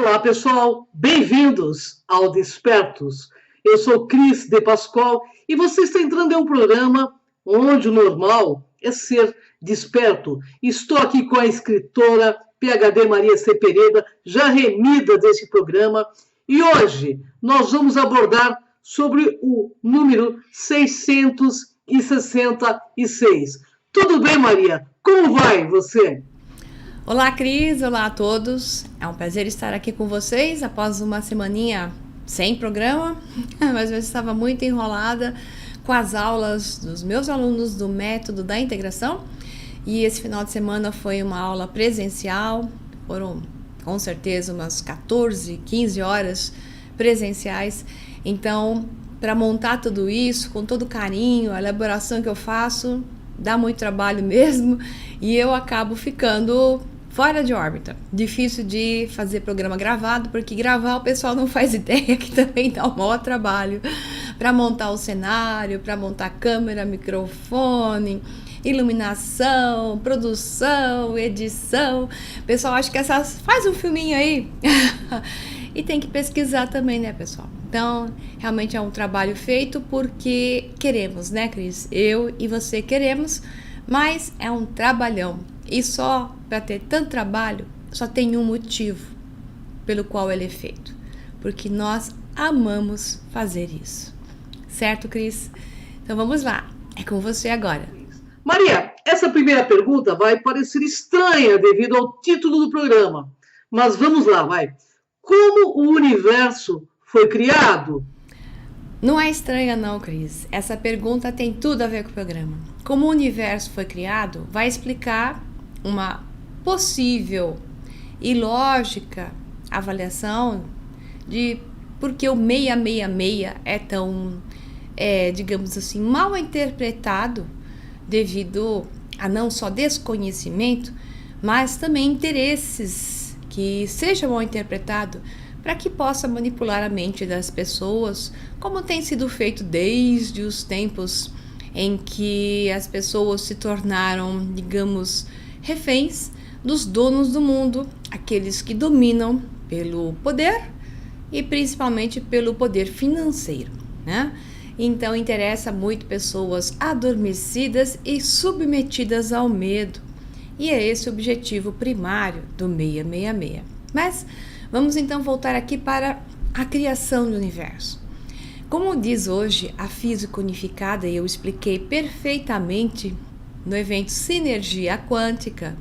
Olá, pessoal, bem-vindos ao Despertos. Eu sou Cris de Pascoal e você está entrando em um programa onde o normal é ser desperto. Estou aqui com a escritora PhD Maria C. Pereira, já remida desse programa, e hoje nós vamos abordar sobre o número 666. Tudo bem, Maria? Como vai você? Olá, Cris. Olá a todos. É um prazer estar aqui com vocês após uma semaninha sem programa, mas eu estava muito enrolada com as aulas dos meus alunos do método da integração. E esse final de semana foi uma aula presencial, foram com certeza umas 14, 15 horas presenciais. Então, para montar tudo isso, com todo carinho, a elaboração que eu faço, dá muito trabalho mesmo, e eu acabo ficando fora de órbita. Difícil de fazer programa gravado, porque gravar o pessoal não faz ideia, que também dá um maior trabalho para montar o cenário, para montar câmera, microfone, iluminação, produção, edição. O pessoal acha que essas faz um filminho aí. E tem que pesquisar também, né, pessoal? Então, realmente é um trabalho feito porque queremos, né, Cris? Eu e você queremos, mas é um trabalhão. E só para ter tanto trabalho, só tem um motivo pelo qual ele é feito. Porque nós amamos fazer isso. Certo, Cris? Então vamos lá. É com você agora. Maria, essa primeira pergunta vai parecer estranha devido ao título do programa, mas vamos lá, vai. Como o universo foi criado? Não é estranha não, Cris. Essa pergunta tem tudo a ver com o programa. Como o universo foi criado, vai explicar uma possível e lógica avaliação de por que o 666 é tão, digamos assim, mal interpretado devido a não só desconhecimento, mas também interesses que seja mal interpretado para que possa manipular a mente das pessoas, como tem sido feito desde os tempos em que as pessoas se tornaram, digamos, reféns dos donos do mundo, aqueles que dominam pelo poder e principalmente pelo poder financeiro, né? Então interessa muito pessoas adormecidas e submetidas ao medo. E é esse o objetivo primário do 666. Mas vamos então voltar aqui para a criação do universo. Como diz hoje a física unificada, e eu expliquei perfeitamente no evento Sinergia Quântica,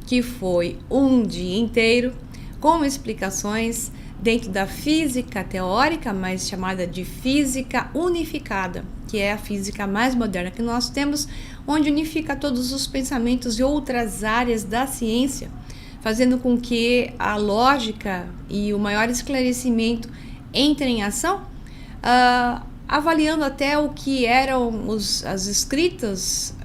que foi um dia inteiro, com explicações dentro da física teórica, mas chamada de física unificada, que é a física mais moderna que nós temos, onde unifica todos os pensamentos e outras áreas da ciência, fazendo com que a lógica e o maior esclarecimento entrem em ação, avaliando até o que eram as escritas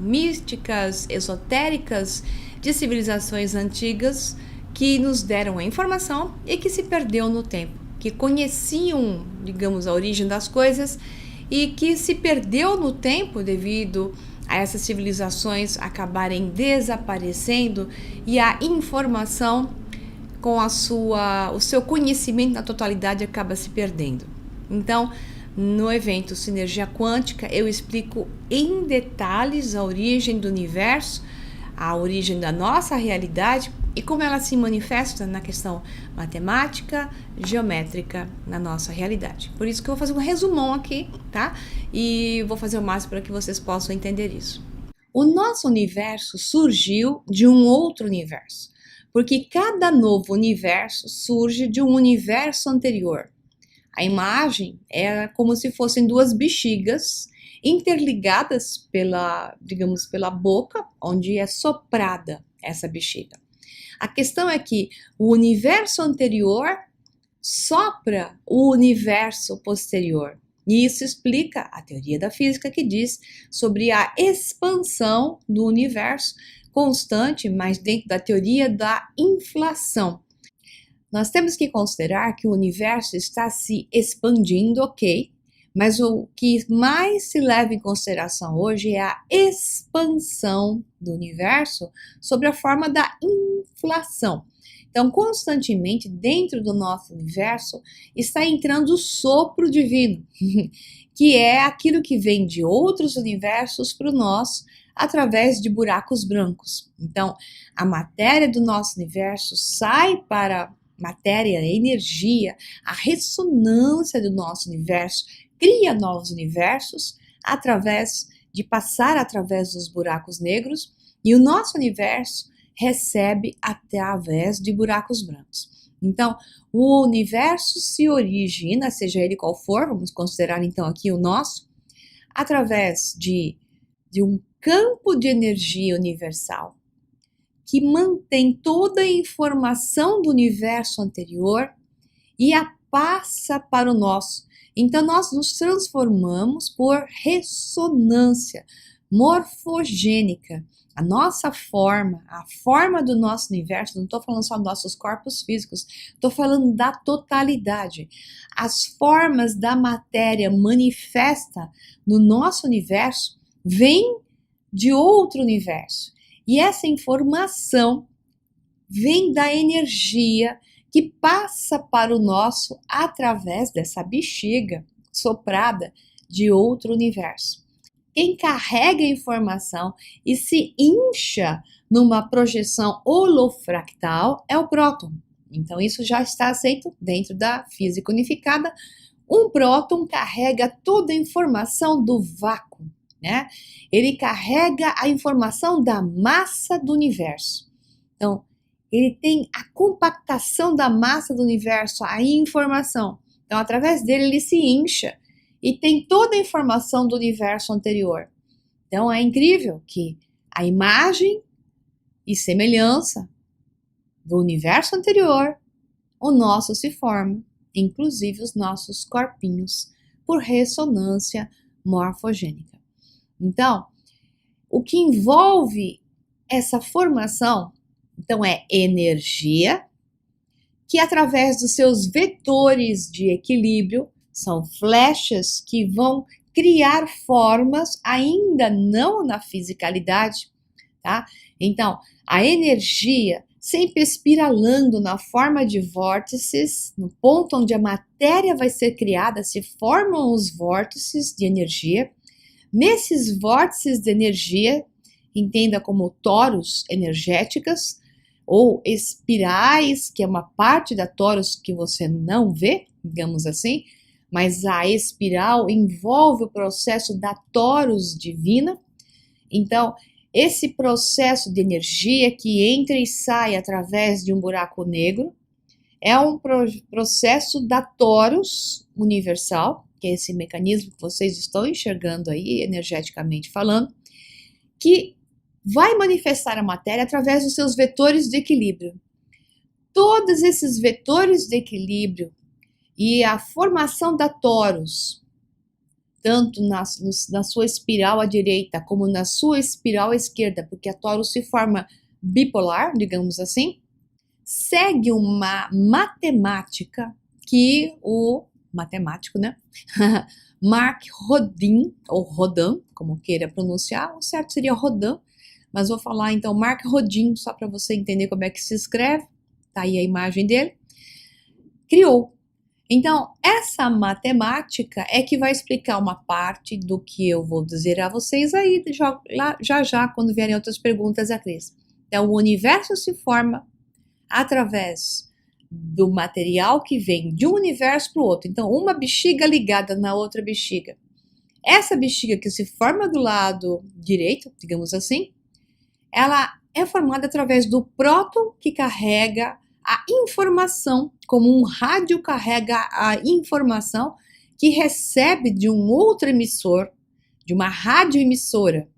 místicas, esotéricas de civilizações antigas que nos deram a informação e que se perdeu no tempo, que conheciam, digamos, a origem das coisas e que se perdeu no tempo devido a essas civilizações acabarem desaparecendo e a informação com o seu conhecimento na totalidade acaba se perdendo. Então, no evento Sinergia Quântica, eu explico em detalhes a origem do universo, a origem da nossa realidade e como ela se manifesta na questão matemática, geométrica na nossa realidade. Por isso que eu vou fazer um resumão aqui, tá? E vou fazer o máximo para que vocês possam entender isso. O nosso universo surgiu de um outro universo, porque cada novo universo surge de um universo anterior. A imagem é como se fossem duas bexigas interligadas digamos, pela boca, onde é soprada essa bexiga. A questão é que o universo anterior sopra o universo posterior. E isso explica a teoria da física que diz sobre a expansão do universo constante, mas dentro da teoria da inflação. Nós temos que considerar que o universo está se expandindo, ok? Mas o que mais se leva em consideração hoje é a expansão do universo sob a forma da inflação. Então, constantemente, dentro do nosso universo, está entrando o sopro divino, que é aquilo que vem de outros universos para o nosso, através de buracos brancos. Então, a matéria do nosso universo sai para matéria, energia, a ressonância do nosso universo cria novos universos através de passar através dos buracos negros, e o nosso universo recebe através de buracos brancos. Então, o universo se origina, seja ele qual for, vamos considerar então aqui o nosso, através de um campo de energia universal que mantém toda a informação do universo anterior e a passa para o nosso. Então, nós nos transformamos por ressonância morfogênica. A nossa forma, a forma do nosso universo, não estou falando só dos nossos corpos físicos, estou falando da totalidade. As formas da matéria manifesta no nosso universo vêm de outro universo. E essa informação vem da energia que passa para o nosso através dessa bexiga soprada de outro universo. Quem carrega a informação e se incha numa projeção holofractal é o próton. Então, isso já está aceito dentro da física unificada. Um próton carrega toda a informação do vácuo, né? Ele carrega a informação da massa do universo. Então, ele tem a compactação da massa do universo, a informação. Então, através dele, ele se incha e tem toda a informação do universo anterior. Então, é incrível que a imagem e semelhança do universo anterior, o nosso se forma, inclusive os nossos corpinhos, por ressonância morfogênica. Então, o que envolve essa formação, então, é energia, que através dos seus vetores de equilíbrio, são flechas que vão criar formas ainda não na fisicalidade, tá? Então, a energia sempre espiralando na forma de vórtices, no ponto onde a matéria vai ser criada, se formam os vórtices de energia. Nesses vórtices de energia, entenda como toros energéticas, ou espirais, que é uma parte da torus que você não vê, digamos assim, mas a espiral envolve o processo da torus divina. Então, esse processo de energia que entra e sai através de um buraco negro é um processo da torus universal, que é esse mecanismo que vocês estão enxergando aí, energeticamente falando, que vai manifestar a matéria através dos seus vetores de equilíbrio. Todos esses vetores de equilíbrio e a formação da torus, tanto na sua espiral à direita como na sua espiral à esquerda, porque a torus se forma bipolar, digamos assim, segue uma matemática que o matemático, né? Mark Rodin, ou Rodin, como queira pronunciar, o certo seria Rodin, mas vou falar então Mark Rodin, só para você entender como é que se escreve, tá aí a imagem dele, criou. Então, essa matemática é que vai explicar uma parte do que eu vou dizer a vocês aí, já, quando vierem outras perguntas a Cris. Então, o universo se forma através do material que vem de um universo para o outro. Então, uma bexiga ligada na outra bexiga. Essa bexiga que se forma do lado direito, digamos assim, ela é formada através do próton que carrega a informação, como um rádio carrega a informação que recebe de um outro emissor, de uma radioemissora.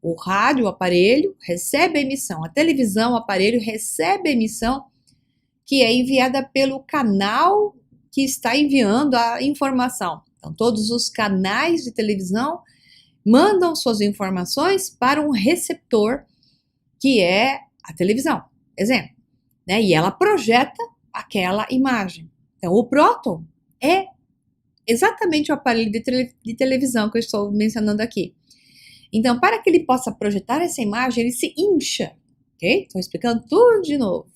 O rádio, o aparelho, recebe a emissão. A televisão, o aparelho, recebe a emissão que é enviada pelo canal que está enviando a informação. Então, todos os canais de televisão mandam suas informações para um receptor, que é a televisão, exemplo, né? E ela projeta aquela imagem. Então, o próton é exatamente o aparelho de televisão que eu estou mencionando aqui. Então, para que ele possa projetar essa imagem, ele se incha, ok? Estou explicando tudo de novo.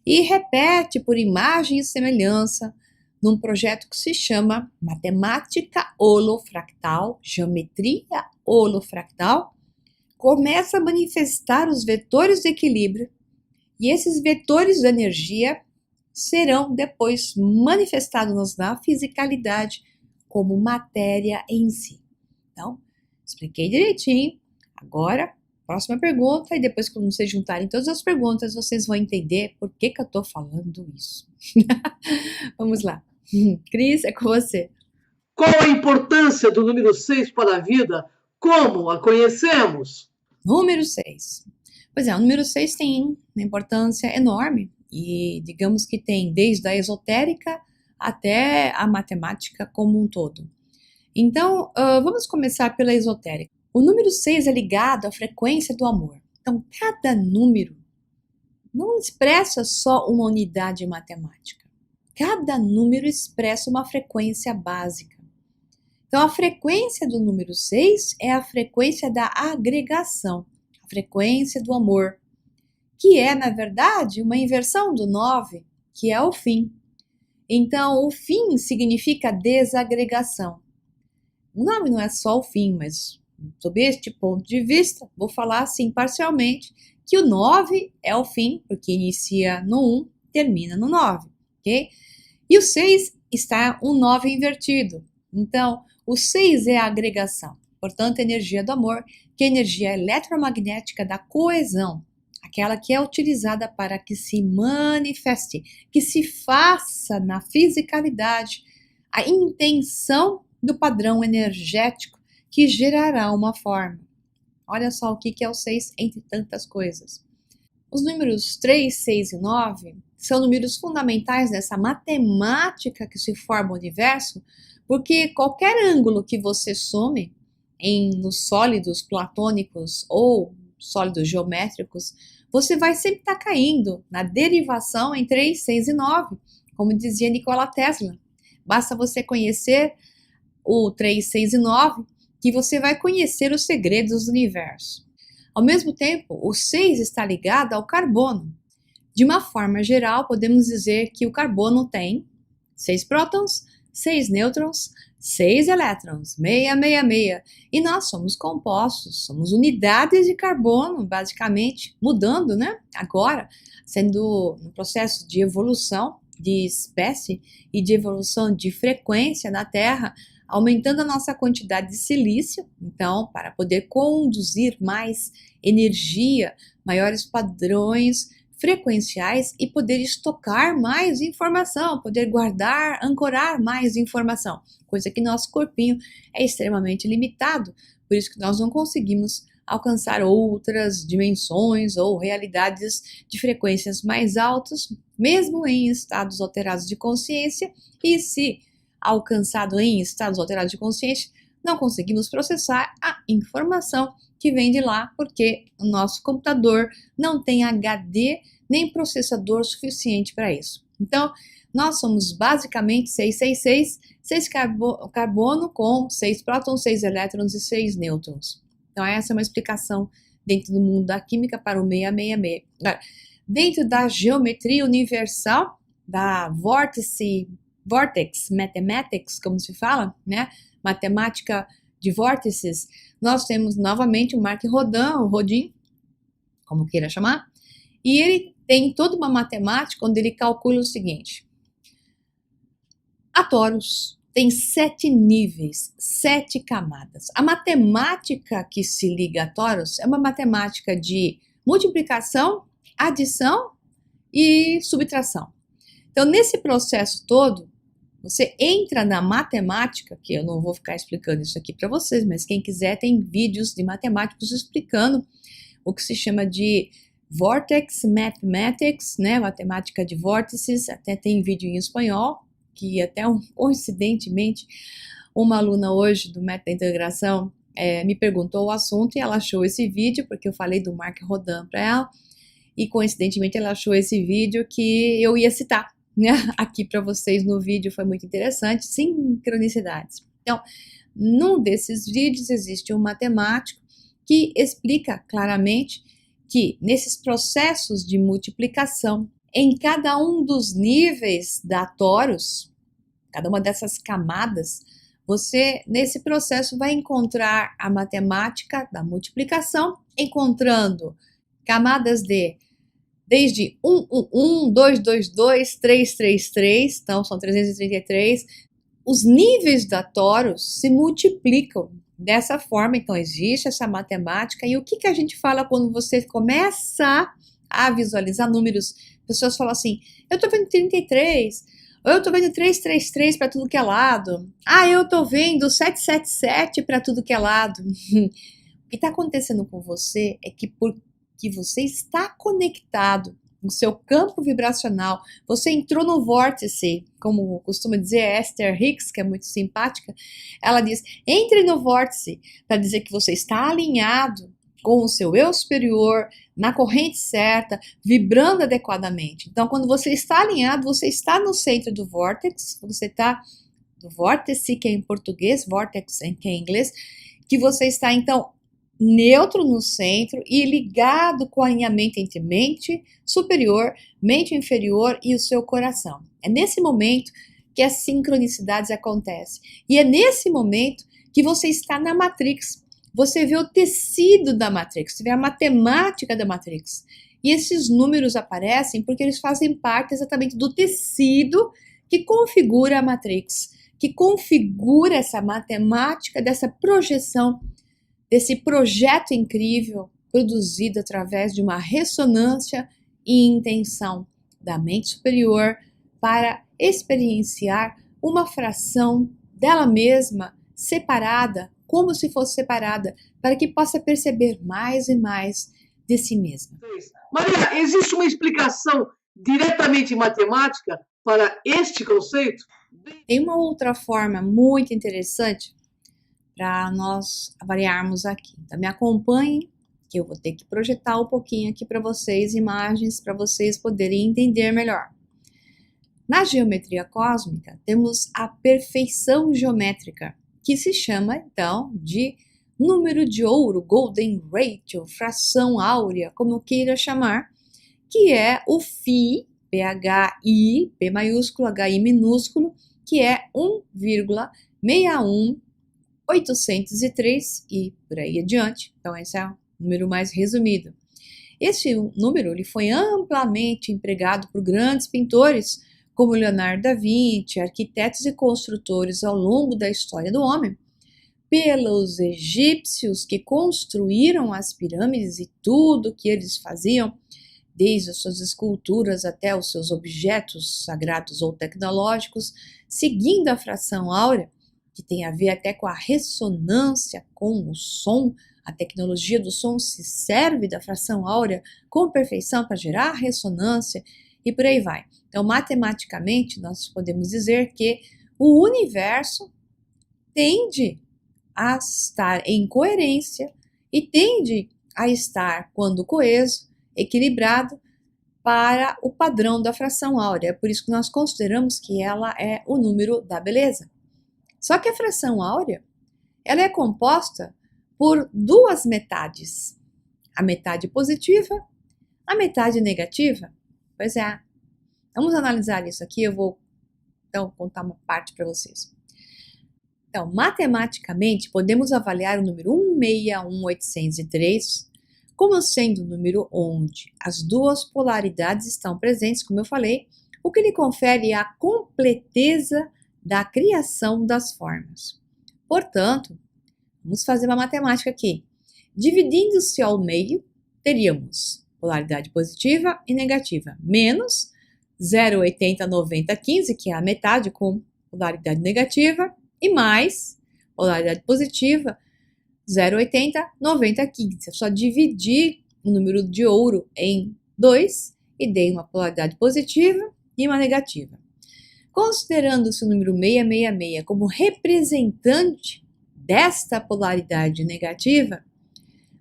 E repete por imagem e semelhança num projeto que se chama Matemática Holofractal, Geometria Holofractal, começa a manifestar os vetores de equilíbrio e esses vetores de energia serão depois manifestados na fisicalidade como matéria em si. Então, expliquei direitinho. Agora, próxima pergunta, e depois quando vocês juntarem todas as perguntas, vocês vão entender por que eu tô falando isso. Vamos lá. Cris, é com você. Qual a importância do número 6 para a vida? Como a conhecemos? Número 6. Pois é, o número 6 tem uma importância enorme e digamos que tem desde a esotérica até a matemática como um todo. Então, vamos começar pela esotérica. O número 6 é ligado à frequência do amor. Então, cada número não expressa só uma unidade matemática. Cada número expressa uma frequência básica. Então, a frequência do número 6 é a frequência da agregação, a frequência do amor, que é, na verdade, uma inversão do 9, que é o fim. Então, o fim significa desagregação. O 9 não é só o fim, mas sob este ponto de vista, vou falar assim parcialmente, que o 9 é o fim, porque inicia no 1, termina no 9, ok? E o 6 está um 9 invertido. Então, o 6 é a agregação, portanto, a energia do amor, que é a energia eletromagnética da coesão, aquela que é utilizada para que se manifeste, que se faça na fisicalidade a intenção do padrão energético que gerará uma forma. Olha só o que é o 6 entre tantas coisas. Os números 3, 6 e 9 são números fundamentais nessa matemática que se forma o universo, porque qualquer ângulo que você some nos sólidos platônicos ou sólidos geométricos, você vai sempre estar caindo na derivação em 3, 6 e 9, como dizia Nikola Tesla. Basta você conhecer o 3, 6 e 9, que você vai conhecer os segredos do universo. Ao mesmo tempo, o 6 está ligado ao carbono. De uma forma geral, podemos dizer que o carbono tem 6 prótons, 6 nêutrons, 6 elétrons, 666. E nós somos compostos, somos unidades de carbono, basicamente, mudando, né? Agora, sendo no processo de evolução de espécie e de evolução de frequência na Terra, aumentando a nossa quantidade de silício, então, para poder conduzir mais energia, maiores padrões frequenciais e poder estocar mais informação, poder guardar, ancorar mais informação, coisa que nosso corpinho é extremamente limitado, por isso que nós não conseguimos alcançar outras dimensões ou realidades de frequências mais altas, mesmo em estados alterados de consciência, e se alcançado em estados alterados de consciência, não conseguimos processar a informação que vem de lá, porque o nosso computador não tem HD nem processador suficiente para isso. Então, nós somos basicamente 666, 6 carbono com 6 prótons, 6 elétrons e 6 nêutrons. Então, essa é uma explicação dentro do mundo da química para o 666. Agora, dentro da geometria universal, da Vortex Mathematics, como se fala, né? Matemática de vórtices, nós temos novamente o Marc Rodin, como queira chamar, e ele tem toda uma matemática onde ele calcula o seguinte: a torus tem 7 níveis, 7 camadas. A matemática que se liga a torus é uma matemática de multiplicação, adição e subtração. Então, nesse processo todo, você entra na matemática, que eu não vou ficar explicando isso aqui para vocês, mas quem quiser tem vídeos de matemáticos explicando o que se chama de Vortex Mathematics, né? Matemática de vórtices, até tem vídeo em espanhol, que até coincidentemente uma aluna hoje do Método da Integração me perguntou o assunto e ela achou esse vídeo, porque eu falei do Marc Rodin para ela, e coincidentemente ela achou esse vídeo que eu ia citar. aqui para vocês no vídeo, foi muito interessante, sincronicidades. Então, num desses vídeos existe um matemático que explica claramente que nesses processos de multiplicação, em cada um dos níveis da torus, cada uma dessas camadas, você, nesse processo, vai encontrar a matemática da multiplicação, encontrando camadas desde 1, 1, 1, 2, 2, 2, 3, 3, 3, então são 333. Os níveis da torus se multiplicam dessa forma, então existe essa matemática. E o que a gente fala quando você começa a visualizar números? Pessoas falam assim, eu tô vendo 33, ou eu tô vendo 333 para tudo que é lado. Ah, eu tô vendo 777 para tudo que é lado. O que está acontecendo com você é que porque você está conectado no seu campo vibracional, você entrou no vórtice, como costuma dizer Esther Hicks, que é muito simpática, ela diz, entre no vórtice, para dizer que você está alinhado com o seu eu superior, na corrente certa, vibrando adequadamente. Então, quando você está alinhado, você está no centro do vórtice, você está do vórtice, que é em português, vortex, que é em inglês, que você está, então, neutro no centro e ligado com o alinhamento entre mente superior, mente inferior e o seu coração. É nesse momento que as sincronicidades acontecem. E é nesse momento que você está na Matrix. Você vê o tecido da Matrix, você vê a matemática da Matrix. E esses números aparecem porque eles fazem parte exatamente do tecido que configura a Matrix, que configura essa matemática dessa projeção, desse projeto incrível produzido através de uma ressonância e intenção da mente superior para experienciar uma fração dela mesma separada, como se fosse separada, para que possa perceber mais e mais de si mesma. Maria, existe uma explicação diretamente matemática para este conceito? Tem uma outra forma muito interessante para nós avaliarmos aqui. Então, me acompanhem, que eu vou ter que projetar um pouquinho aqui para vocês, imagens, para vocês poderem entender melhor. Na geometria cósmica, temos a perfeição geométrica, que se chama, então, de número de ouro, golden ratio, fração áurea, como queira chamar, que é o Φ, PHI, P maiúsculo, HI minúsculo, que é 1,61803 e por aí adiante. Então, esse é o número mais resumido. Esse número ele foi amplamente empregado por grandes pintores, como Leonardo da Vinci, arquitetos e construtores ao longo da história do homem, pelos egípcios que construíram as pirâmides e tudo que eles faziam, desde as suas esculturas até os seus objetos sagrados ou tecnológicos, seguindo a fração áurea, que tem a ver até com a ressonância com o som. A tecnologia do som se serve da fração áurea com perfeição para gerar ressonância e por aí vai. Então, matematicamente, nós podemos dizer que o universo tende a estar em coerência e tende a estar, quando coeso, equilibrado, para o padrão da fração áurea. É por isso que nós consideramos que ela é o número da beleza. Só que a fração áurea, ela é composta por duas metades. A metade positiva, a metade negativa. Pois é. Vamos analisar isso aqui, eu vou então contar uma parte para vocês. Então, matematicamente, podemos avaliar o número 1,61803 como sendo um número onde as duas polaridades estão presentes, como eu falei, o que lhe confere a completeza da criação das formas. Portanto, vamos fazer uma matemática aqui. Dividindo-se ao meio, teríamos polaridade positiva e negativa, menos 0,80, 90, 15, que é a metade com polaridade negativa, e mais polaridade positiva, 0,80, 90, 15. É só dividir o número de ouro em 2 e dei uma polaridade positiva e uma negativa. Considerando-se o número 666 como representante desta polaridade negativa,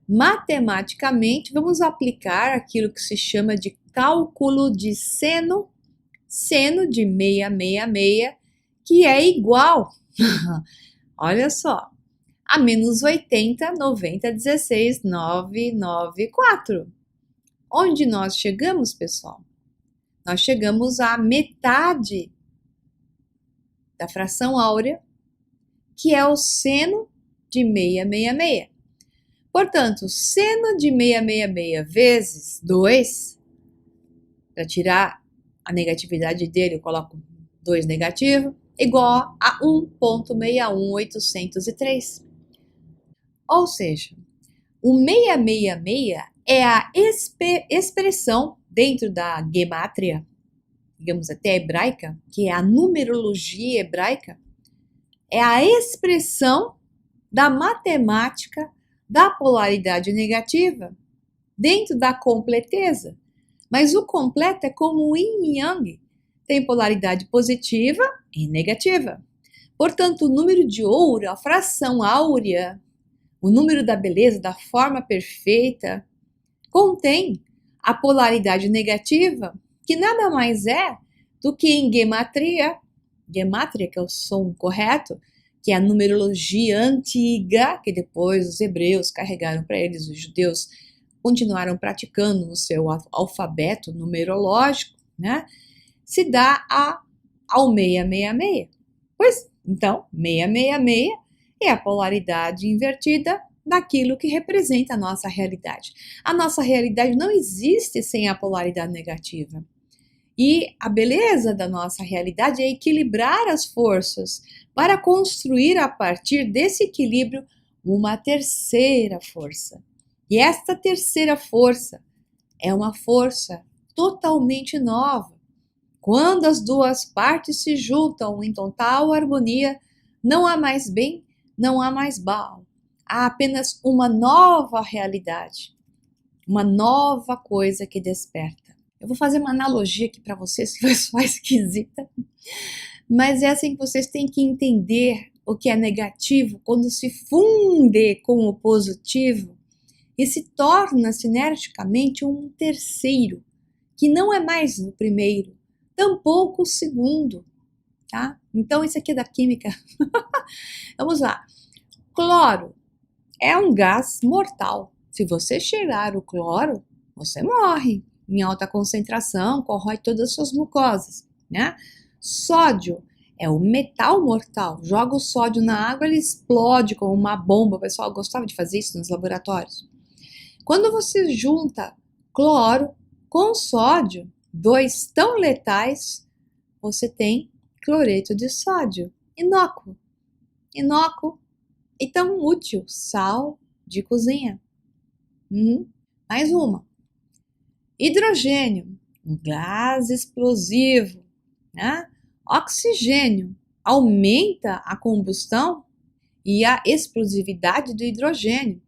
matematicamente vamos aplicar aquilo que se chama de cálculo de seno seno de 666, que é igual, olha só, a menos 80, 90, 16, 994. Onde nós chegamos, pessoal? Nós chegamos à metade da fração áurea, que é o seno de 666. Portanto, seno de 666 vezes 2, para tirar a negatividade dele, eu coloco 2 negativo, igual a 1,61803. Ou seja, o 666 é a expressão dentro da gemátria, digamos até hebraica, que é a numerologia hebraica, é a expressão da matemática da polaridade negativa dentro da completeza. Mas o completo é como o yin e yang, tem polaridade positiva e negativa. Portanto, o número de ouro, a fração áurea, o número da beleza, da forma perfeita, contém a polaridade negativa, que nada mais é do que em gematria, que é o som correto, que é a numerologia antiga, que depois os hebreus carregaram para eles, os judeus continuaram praticando no seu alfabeto numerológico, né? Se dá ao 666. Pois, então, 666 é a polaridade invertida daquilo que representa a nossa realidade. A nossa realidade não existe sem a polaridade negativa. E a beleza da nossa realidade é equilibrar as forças para construir a partir desse equilíbrio uma terceira força. E esta terceira força é uma força totalmente nova. Quando as duas partes se juntam em total harmonia, não há mais bem, não há mais mal. Há apenas uma nova realidade, uma nova coisa que desperta. Eu vou fazer uma analogia aqui para vocês que vai soar esquisita, mas é assim que vocês têm que entender o que é negativo quando se funde com o positivo e se torna sinergicamente um terceiro, que não é mais o primeiro, tampouco o segundo, tá? Então isso aqui é da química. Vamos lá. Cloro é um gás mortal. Se você cheirar o cloro, você morre. Em alta concentração, corrói todas as suas mucosas, né? Sódio é o metal mortal. Joga o sódio na água, ele explode como uma bomba. O pessoal gostava de fazer isso nos laboratórios. Quando você junta cloro com sódio, dois tão letais, você tem cloreto de sódio, inócuo. Inócuo e tão útil, sal de cozinha. Mais uma. Hidrogênio, um gás explosivo, né? Oxigênio aumenta a combustão e a explosividade do hidrogênio.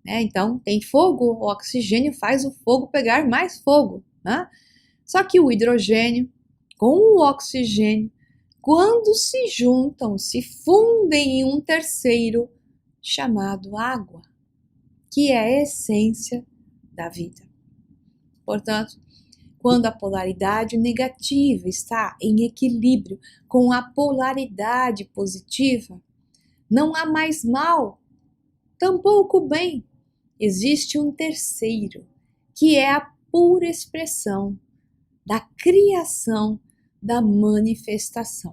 Então, tem fogo, o oxigênio faz o fogo pegar mais fogo. Né? Só que o hidrogênio com o oxigênio, quando se juntam, se fundem em um terceiro chamado água, que é a essência da vida. Portanto, quando a polaridade negativa está em equilíbrio com a polaridade positiva, não há mais mal, tampouco bem. Existe um terceiro, que é a pura expressão da criação, da manifestação.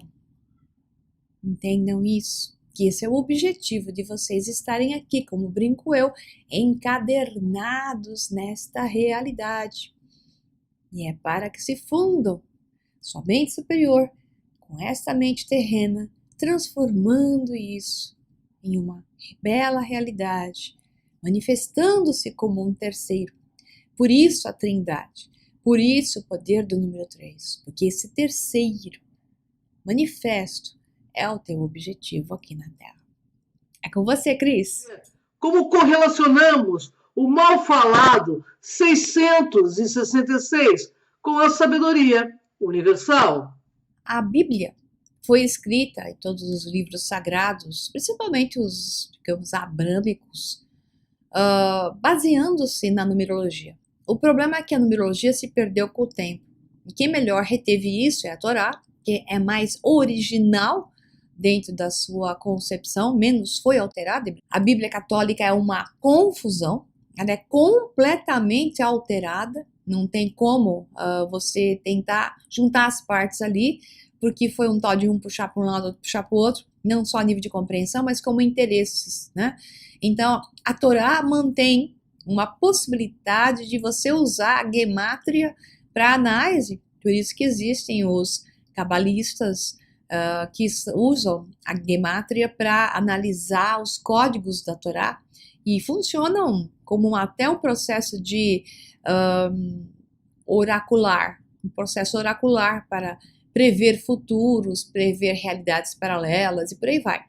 Entendam isso, que esse é o objetivo de vocês estarem aqui, como brinco eu, encadernados nesta realidade. E é para que se fundam sua mente superior com esta mente terrena, transformando isso em uma bela realidade, manifestando-se como um terceiro. Por isso a Trindade, por isso o poder do número 3, porque esse terceiro manifesto é o teu objetivo aqui na Terra. É com você, Cris. Como correlacionamos o mal falado 666 com a sabedoria universal? A Bíblia foi escrita em todos os livros sagrados, principalmente os, digamos, abrâmicos, baseando-se na numerologia. O problema é que a numerologia se perdeu com o tempo. E quem melhor reteve isso é a Torá, que é mais original dentro da sua concepção, menos foi alterada. A Bíblia católica é uma confusão, ela é completamente alterada, não tem como você tentar juntar as partes ali, porque foi um tal de um puxar para um lado, outro puxar para o outro, não só a nível de compreensão, mas como interesses, né? Então, a Torá mantém uma possibilidade de você usar a gemátria para análise, por isso que existem os cabalistas que usam a gemátria para analisar os códigos da Torá e funcionam como até um processo de oracular, um processo oracular para prever futuros, prever realidades paralelas e por aí vai.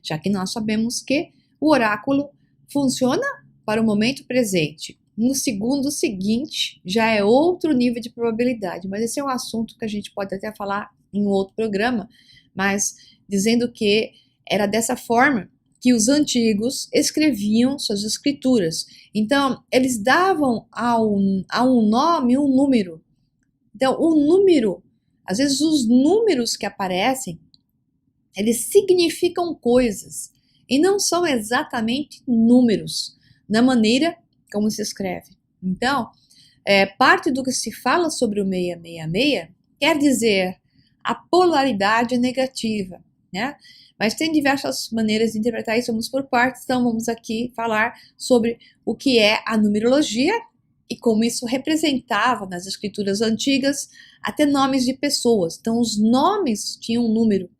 Já que nós sabemos que o oráculo funciona para o momento presente. No segundo seguinte, já é outro nível de probabilidade, mas esse é um assunto que a gente pode até falar em um outro programa, mas dizendo que era dessa forma que os antigos escreviam suas escrituras. Então, eles davam a um nome um número. Então, o número, às vezes os números que aparecem, eles significam coisas e não são exatamente números, na maneira como se escreve. Então, parte do que se fala sobre o 666 quer dizer a polaridade negativa, né? Mas tem diversas maneiras de interpretar isso, vamos por partes, então vamos aqui falar sobre o que é a numerologia e como isso representava nas escrituras antigas até nomes de pessoas. Então, os nomes tinham um número.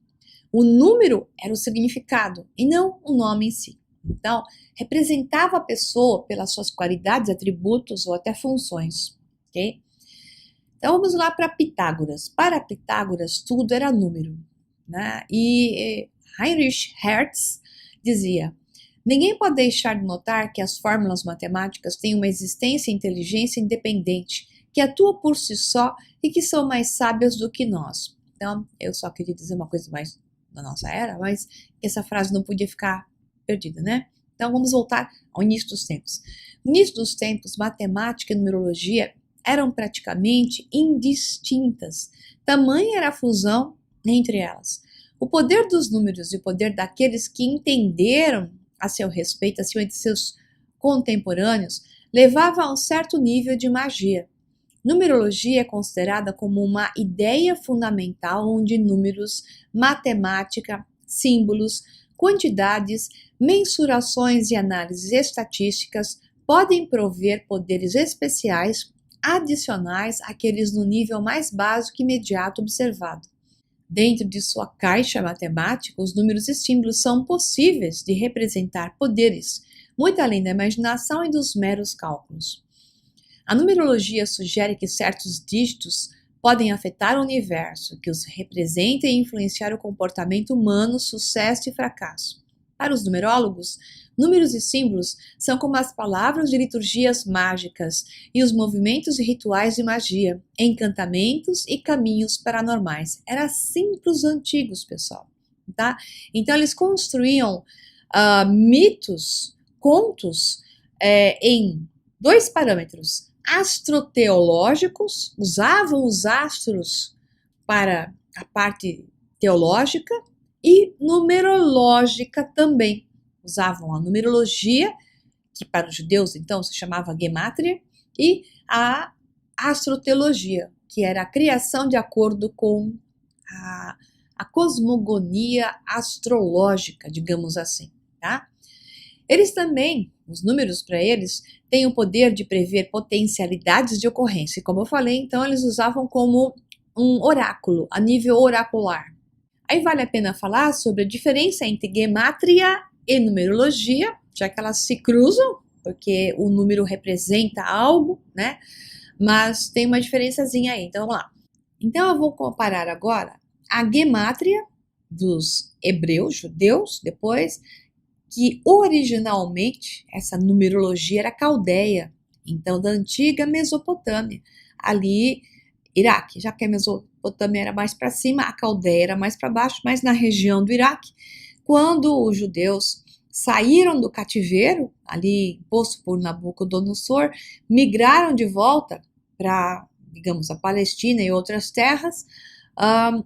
O número era o significado e não o nome em si. Então, representava a pessoa pelas suas qualidades, atributos ou até funções, ok? Então, vamos lá para Pitágoras. Para Pitágoras, tudo era número, né? E Heinrich Hertz dizia: ninguém pode deixar de notar que as fórmulas matemáticas têm uma existência e inteligência independente, que atua por si só e que são mais sábias do que nós. Então, eu só queria dizer uma coisa mais da nossa era, mas essa frase não podia ficar perdida, né? Então, vamos voltar ao início dos tempos. No início dos tempos, matemática e numerologia eram praticamente indistintas. Tamanha era a fusão entre elas. O poder dos números e o poder daqueles que entenderam a seu respeito, acima de seus contemporâneos, levava a um certo nível de magia. Numerologia é considerada como uma ideia fundamental onde números, matemática, símbolos, quantidades, mensurações e análises estatísticas podem prover poderes especiais adicionais àqueles no nível mais básico e imediato observado. Dentro de sua caixa matemática, os números e símbolos são possíveis de representar poderes, muito além da imaginação e dos meros cálculos. A numerologia sugere que certos dígitos podem afetar o universo, que os representem e influenciar o comportamento humano, sucesso e fracasso. Para os numerólogos, números e símbolos são como as palavras de liturgias mágicas e os movimentos e rituais de magia, encantamentos e caminhos paranormais. Era assim para os antigos, pessoal. Tá? Então, eles construíam mitos, contos em dois parâmetros: astroteológicos, usavam os astros para a parte teológica, e numerológica também. Usavam a numerologia, que para os judeus então se chamava gemátria, e a astroteologia, que era a criação de acordo com a cosmogonia astrológica, digamos assim, tá? Eles também, os números para eles, têm o poder de prever potencialidades de ocorrência. E como eu falei, então eles usavam como um oráculo, a nível oracular. Aí vale a pena falar sobre a diferença entre gemátria e numerologia, já que elas se cruzam, porque o número representa algo, né? Mas tem uma diferençazinha aí, então vamos lá. Então eu vou comparar agora a gemátria dos hebreus, judeus, depois, que originalmente essa numerologia era caldeia, então da antiga Mesopotâmia, ali Iraque, já que a Mesopotâmia era mais para cima, a caldeia era mais para baixo, mas na região do Iraque, quando os judeus saíram do cativeiro, ali imposto por Nabucodonosor, migraram de volta para digamos, a Palestina e outras terras,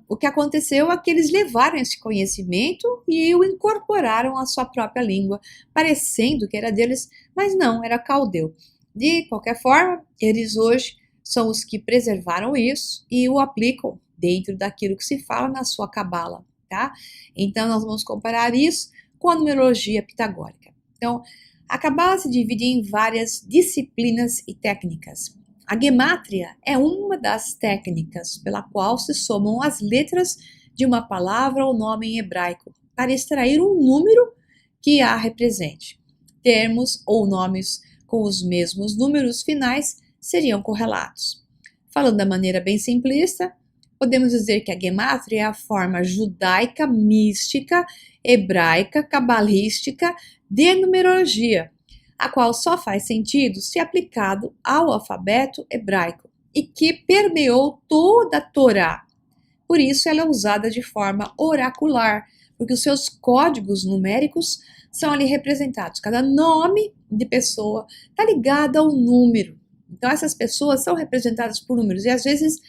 o que aconteceu é que eles levaram esse conhecimento e o incorporaram à sua própria língua, parecendo que era deles, mas não, era caldeu. De qualquer forma, eles hoje são os que preservaram isso e o aplicam dentro daquilo que se fala na sua cabala, tá? Então, nós vamos comparar isso com a numerologia pitagórica. Então, a cabala se divide em várias disciplinas e técnicas. A gemátria é uma das técnicas pela qual se somam as letras de uma palavra ou nome em hebraico para extrair um número que a represente. Termos ou nomes com os mesmos números finais seriam correlatos. Falando da maneira bem simplista, podemos dizer que a gemátria é a forma judaica, mística, hebraica, cabalística de numerologia, a qual só faz sentido se aplicado ao alfabeto hebraico e que permeou toda a Torá. Por isso ela é usada de forma oracular, porque os seus códigos numéricos são ali representados. Cada nome de pessoa está ligado ao número. Então essas pessoas são representadas por números e às vezes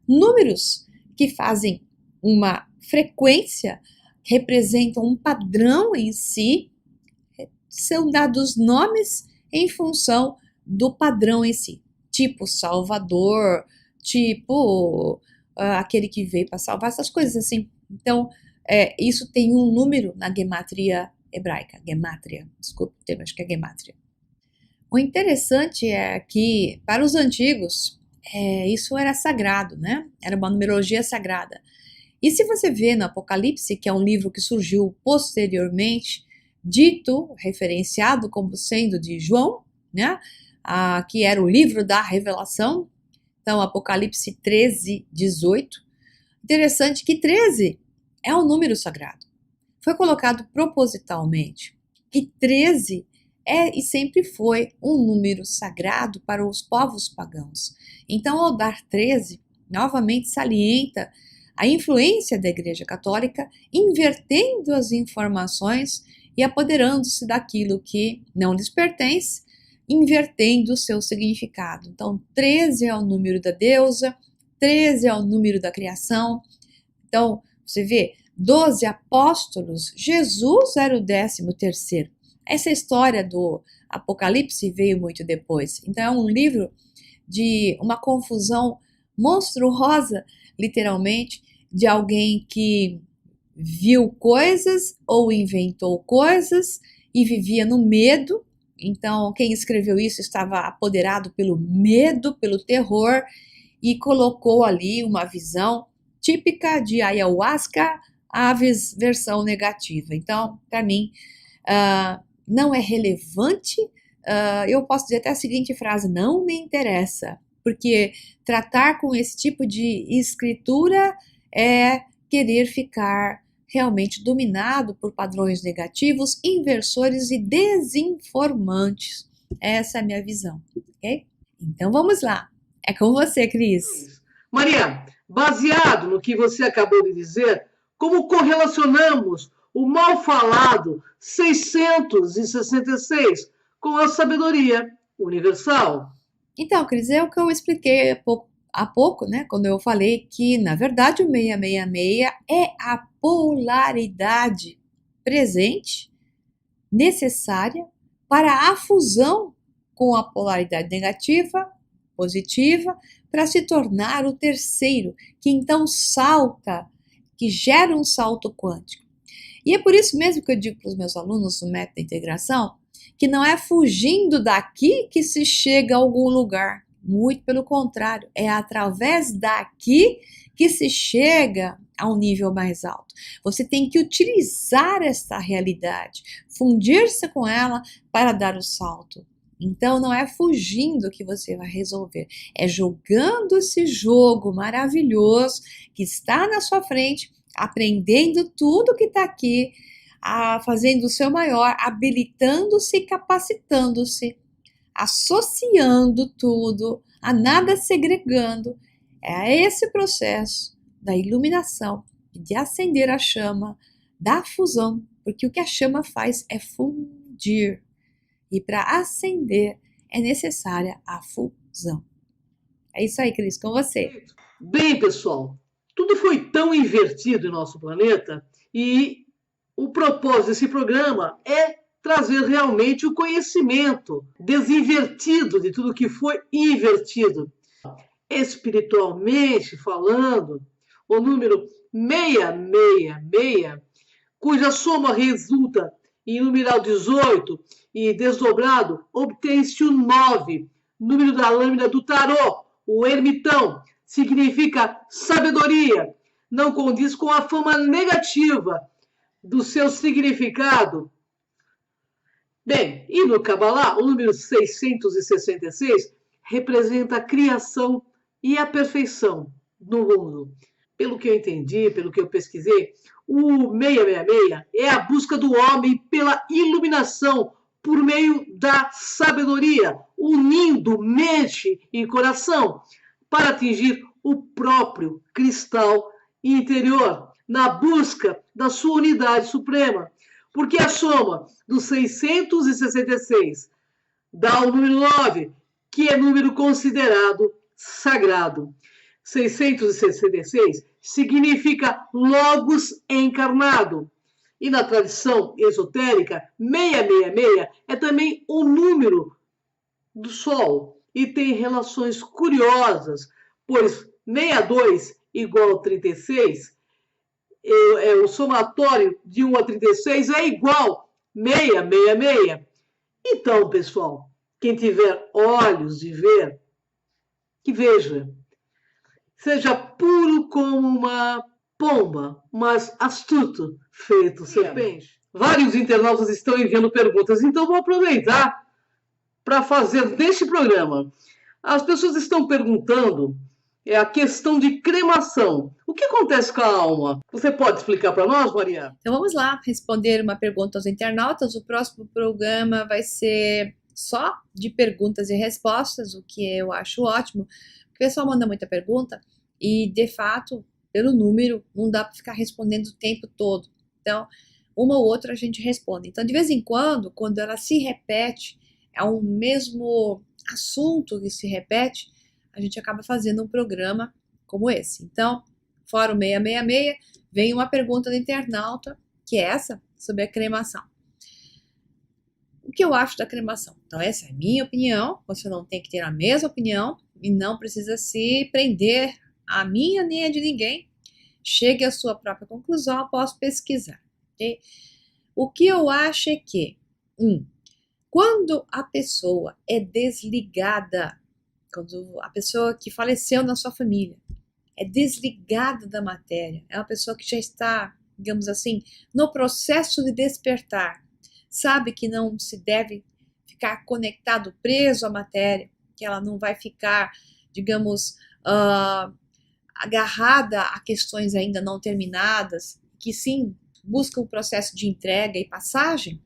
números que fazem uma frequência representam um padrão em si. São dados nomes em função do padrão em si, tipo Salvador, tipo aquele que veio para salvar, essas coisas assim. Então, isso tem um número na gematria hebraica, desculpe o termo, acho que é gematria. O interessante é que, para os antigos, isso era sagrado, né? Era uma numerologia sagrada. E se você vê no Apocalipse, que é um livro que surgiu posteriormente, dito, referenciado como sendo de João, né? Que era o livro da revelação, então Apocalipse 13, 18. Interessante que 13 é um número sagrado. Foi colocado propositalmente. E 13 é e sempre foi um número sagrado para os povos pagãos. Então, ao dar 13, novamente salienta a influência da Igreja Católica, invertendo as informações e apoderando-se daquilo que não lhes pertence, invertendo o seu significado. Então, 13 é o número da deusa, 13 é o número da criação. Então, você vê, 12 apóstolos, Jesus era o 13º. Essa história do Apocalipse veio muito depois. Então, é um livro de uma confusão monstruosa, literalmente, de alguém que viu coisas ou inventou coisas e vivia no medo. Então, quem escreveu isso estava apoderado pelo medo, pelo terror e colocou ali uma visão típica de ayahuasca, a versão negativa. Então, para mim, não é relevante. Eu posso dizer até a seguinte frase: não me interessa, porque tratar com esse tipo de escritura é querer ficar realmente dominado por padrões negativos, inversores e desinformantes. Essa é a minha visão, ok? Então vamos lá. É com você, Cris. Maria, baseado no que você acabou de dizer, como correlacionamos o mal falado 666 com a sabedoria universal? Então, Cris, é o que eu expliquei há pouco, né, quando eu falei que, na verdade, o 666 é a polaridade presente, necessária, para a fusão com a polaridade negativa, positiva, para se tornar o terceiro, que então salta, que gera um salto quântico. E é por isso mesmo que eu digo para os meus alunos no método de integração, que não é fugindo daqui que se chega a algum lugar. Muito pelo contrário, é através daqui que se chega a um nível mais alto. Você tem que utilizar essa realidade, fundir-se com ela para dar o salto. Então não é fugindo que você vai resolver, é jogando esse jogo maravilhoso que está na sua frente, aprendendo tudo que está aqui, fazendo o seu maior, habilitando-se e capacitando-se, associando tudo, a nada segregando. É esse processo da iluminação, de acender a chama, da fusão, porque o que a chama faz é fundir. E para acender é necessária a fusão. É isso aí, Cris, com você. Bem, pessoal, tudo foi tão invertido em nosso planeta e o propósito desse programa é trazer realmente o conhecimento desinvertido de tudo que foi invertido. Espiritualmente falando, o número 666, cuja soma resulta em numeral 18 e desdobrado, obtém-se o 9, número da lâmina do tarô, o ermitão, significa sabedoria, não condiz com a fama negativa do seu significado. Bem, e no Kabbalah, o número 666 representa a criação e a perfeição no mundo. Pelo que eu entendi, pelo que eu pesquisei, o 666 é a busca do homem pela iluminação por meio da sabedoria, unindo mente e coração para atingir o próprio cristal interior, na busca da sua unidade suprema. Porque a soma dos 666 dá o número 9, que é número considerado sagrado. 666 significa Logos encarnado. E na tradição esotérica, 666 é também o número do Sol e tem relações curiosas, pois 62 igual a 36, o somatório de 1 a 36 é igual 666. Então, pessoal, quem tiver olhos de ver, que veja. Seja puro como uma pomba, mas astuto, feito serpente. Vários internautas estão enviando perguntas, então vou aproveitar para fazer neste programa. As pessoas estão perguntando a questão de cremação. O que acontece com a alma? Você pode explicar para nós, Maria? Então vamos lá responder uma pergunta aos internautas. O próximo programa vai ser só de perguntas e respostas, o que eu acho ótimo. O pessoal manda muita pergunta e, de fato, pelo número, não dá para ficar respondendo o tempo todo. Então, uma ou outra a gente responde. Então, de vez em quando ela se repete, é um mesmo assunto que se repete, a gente acaba fazendo um programa como esse. Então, fora o 666, vem uma pergunta do internauta, que é essa, sobre a cremação. O que eu acho da cremação? Então, essa é a minha opinião, você não tem que ter a mesma opinião e não precisa se prender a minha nem a de ninguém. Chegue à sua própria conclusão após pesquisar. Okay? O que eu acho é que, quando a pessoa é desligada, quando a pessoa que faleceu na sua família é desligada da matéria, é uma pessoa que já está, digamos assim, no processo de despertar, sabe que não se deve ficar conectado, preso à matéria, que ela não vai ficar, digamos, agarrada a questões ainda não terminadas, que sim busca um processo de entrega e passagem,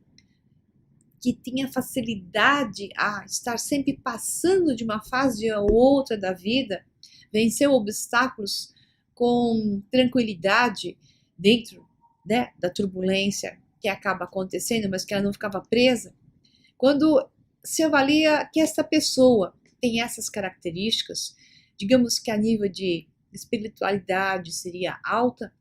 que tenha facilidade a estar sempre passando de uma fase a outra da vida, vencer obstáculos com tranquilidade dentro, né, da turbulência que acaba acontecendo, mas que ela não ficava presa. Quando se avalia que essa pessoa tem essas características, digamos que a nível de espiritualidade seria alta,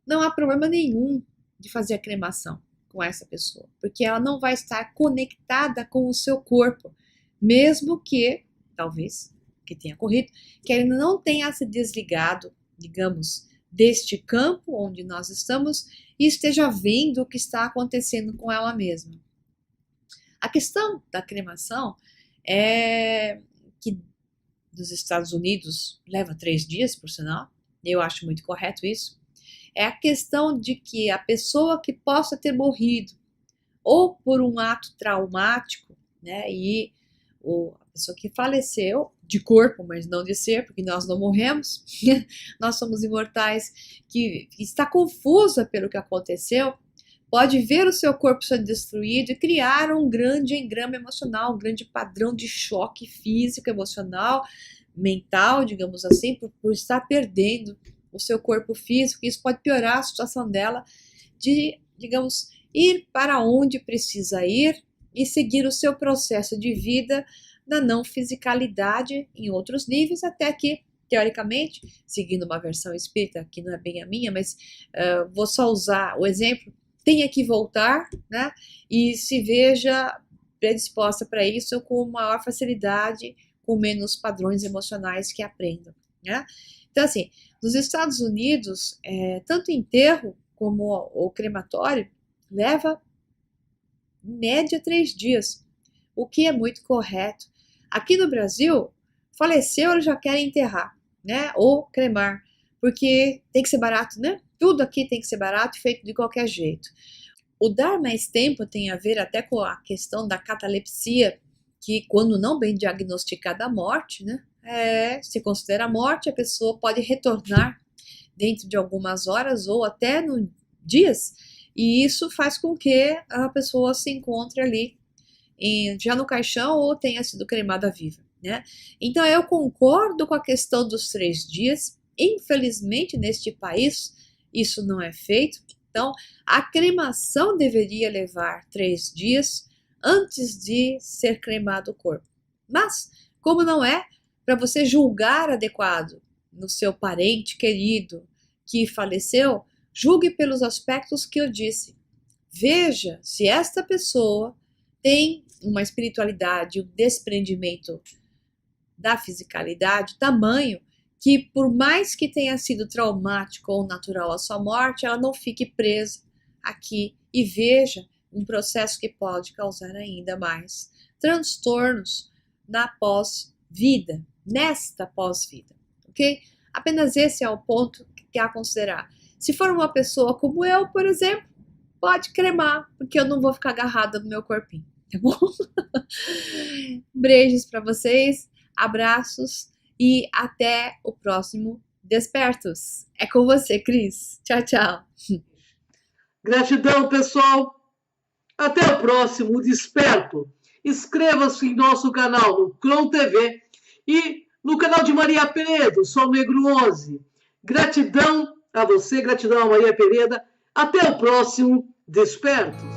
não há problema nenhum de fazer a cremação com essa pessoa, porque ela não vai estar conectada com o seu corpo, mesmo que, talvez, que tenha ocorrido, que ele não tenha se desligado, digamos, deste campo onde nós estamos e esteja vendo o que está acontecendo com ela mesma. A questão da cremação é que dos Estados Unidos leva 3 dias, por sinal, eu acho muito correto isso, é a questão de que a pessoa que possa ter morrido ou por um ato traumático, né, e a pessoa que faleceu de corpo, mas não de ser, porque nós não morremos, nós somos imortais, que está confusa pelo que aconteceu, pode ver o seu corpo sendo destruído e criar um grande engrama emocional, um grande padrão de choque físico, emocional, mental, digamos assim, por estar perdendo o seu corpo físico. Isso pode piorar a situação dela de, digamos, ir para onde precisa ir e seguir o seu processo de vida na não fisicalidade em outros níveis, até que, teoricamente, seguindo uma versão espírita, que não é bem a minha, mas vou só usar o exemplo, tenha que voltar, né, e se veja predisposta para isso com maior facilidade, com menos padrões emocionais que aprendam, né? Então, assim, nos Estados Unidos, tanto o enterro como o crematório leva, em média, 3 dias, o que é muito correto. Aqui no Brasil, faleceu, eles já querem enterrar, né? Ou cremar, porque tem que ser barato, né? Tudo aqui tem que ser barato e feito de qualquer jeito. O dar mais tempo tem a ver até com a questão da catalepsia, que quando não bem diagnosticada a morte, né? Se considera a morte, a pessoa pode retornar dentro de algumas horas ou até dias, e isso faz com que a pessoa se encontre ali já no caixão ou tenha sido cremada viva, né? Então eu concordo com a questão dos 3 dias. Infelizmente, neste país, isso não é feito. Então, a cremação deveria levar 3 dias antes de ser cremado o corpo. Mas, como não é, para você julgar adequado no seu parente querido que faleceu, julgue pelos aspectos que eu disse. Veja se esta pessoa tem uma espiritualidade, um desprendimento da fisicalidade, tamanho que, por mais que tenha sido traumático ou natural a sua morte, ela não fique presa aqui e veja um processo que pode causar ainda mais transtornos na pós-vida, nesta pós-vida, ok? Apenas esse é o ponto que há a considerar. Se for uma pessoa como eu, por exemplo, pode cremar, porque eu não vou ficar agarrada no meu corpinho, tá bom? Beijos para vocês, abraços e até o próximo Despertos. É com você, Cris. Tchau, tchau. Gratidão, pessoal. Até o próximo Desperto. Inscreva-se em nosso canal no Cron TV e no canal de Maria Peredo, Sol Negro 11. Gratidão a você, gratidão a Maria Peredo. Até o próximo Despertos.